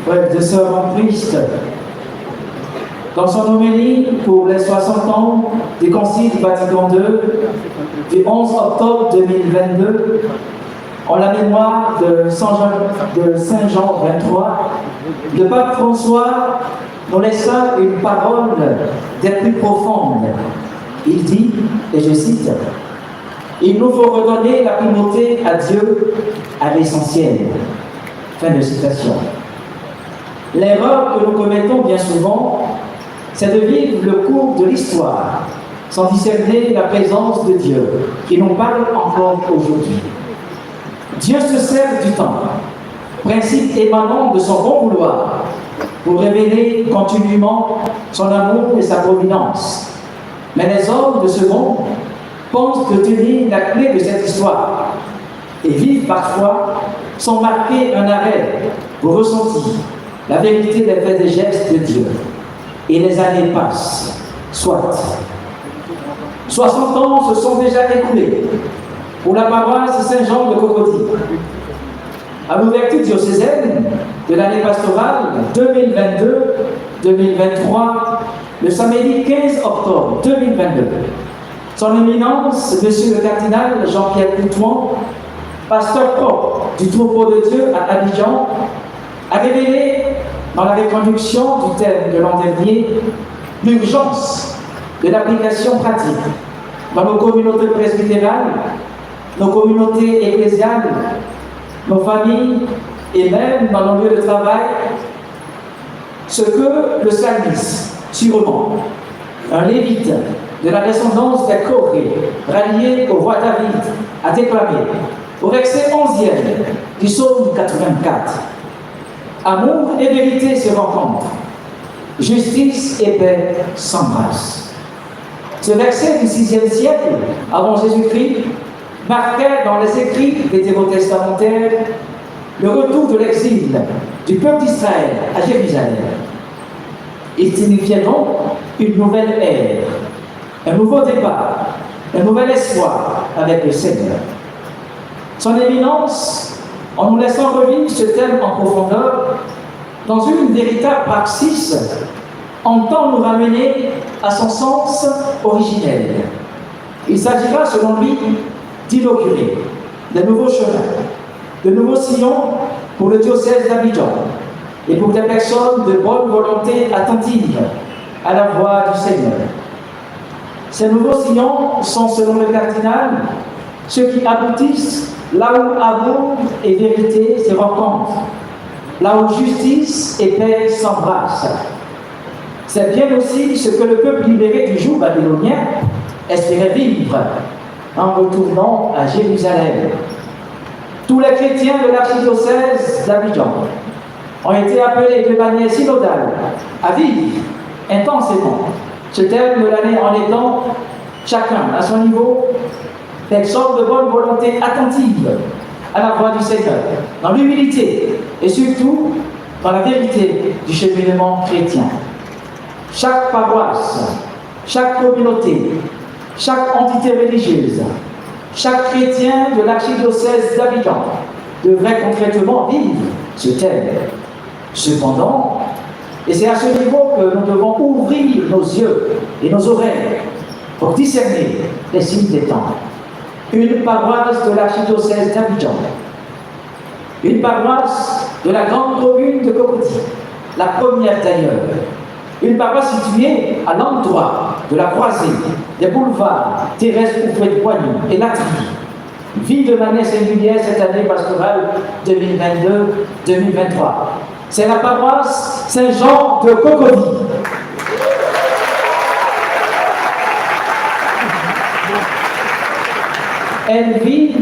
frères et sœurs en Christ, dans son homélie pour les 60 ans du Concile du Vatican II, du 11 octobre 2022, en la mémoire de Saint Jean 23, le pape François nous laissa une parole des plus profondes. Il dit, et je cite, « Il nous faut redonner la primauté à Dieu, à l'essentiel. » Fin de citation. L'erreur que nous commettons bien souvent, c'est de vivre le cours de l'histoire sans discerner la présence de Dieu qui nous parle encore aujourd'hui. Dieu se sert du temps, principe émanant de son bon vouloir, pour révéler continuellement son amour et sa providence. Mais les hommes de ce monde pensent de tenir la clé de cette histoire et vivent parfois sans marquer un arrêt pour ressentir la vérité des faits et gestes de Dieu. Et les années passent, soit. 60 ans se sont déjà écoulés pour la paroisse Saint-Jean de Cocody. À l'ouverture diocésaine de l'année pastorale 2022-2023, le samedi 15 octobre 2022, son Éminence, Monsieur le Cardinal Jean-Pierre Coutouan, pasteur propre du troupeau de Dieu à Abidjan, a révélé dans la reconduction du thème de l'an dernier l'urgence de l'application pratique dans nos communautés presbytérales, nos communautés ecclésiales, nos familles et même dans nos lieux de travail, ce que le psalmiste, sûrement, un lévite de la descendance des Corée, rallié au roi David, a déclamé au verset 11e du psaume 84. Amour et vérité se rencontrent, justice et paix s'embrassent. Ce verset du VIe siècle avant Jésus-Christ marquait dans les écrits des Néo-testamentaires le retour de l'exil du peuple d'Israël à Jérusalem. Il signifiait donc une nouvelle ère, un nouveau départ, un nouvel espoir avec le Seigneur. Son Éminence, en nous laissant revivre ce thème en profondeur, dans une véritable praxis, entend nous ramener à son sens originel. Il s'agira, selon lui, d'inaugurer de nouveaux chemins, de nouveaux sillons pour le diocèse d'Abidjan et pour des personnes de bonne volonté attentives à la voix du Seigneur. Ces nouveaux sillons sont, selon le cardinal, ceux qui aboutissent là où amour et vérité se rencontrent, là où justice et paix s'embrassent. C'est bien aussi ce que le peuple libéré du joug babylonien espérait vivre en retournant à Jérusalem. Tous les chrétiens de l'archidiocèse d'Abidjan ont été appelés de manière synodale à vivre intensément ce thème de l'année en étant, chacun à son niveau, personne de bonne volonté attentive à la voix du Seigneur, dans l'humilité et surtout dans la vérité du cheminement chrétien. Chaque paroisse, chaque communauté, chaque entité religieuse, chaque chrétien de l'archidiocèse d'Abidjan devrait concrètement vivre ce thème. Cependant, et c'est à ce niveau que nous devons ouvrir nos yeux et nos oreilles pour discerner les signes des temps. Une paroisse de l'archidiocèse d'Abidjan, une paroisse de la grande commune de Cocody, la première d'ailleurs, une paroisse située à l'endroit de la croisée des boulevards Thérèse Houphouët-Boigny et Latry, vit de manière singulière cette année pastorale 2022-2023. C'est la paroisse Saint-Jean de Cocody. Elle vit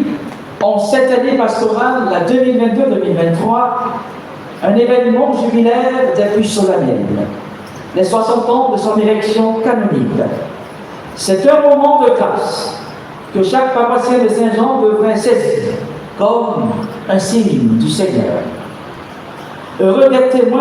en cette année pastorale, la 2022-2023, un événement jubilaire des plus solennels, les 60 ans de son érection canonique. C'est un moment de grâce que chaque paroissien de Saint-Jean devrait saisir comme un signe du Seigneur. Heureux d'être témoin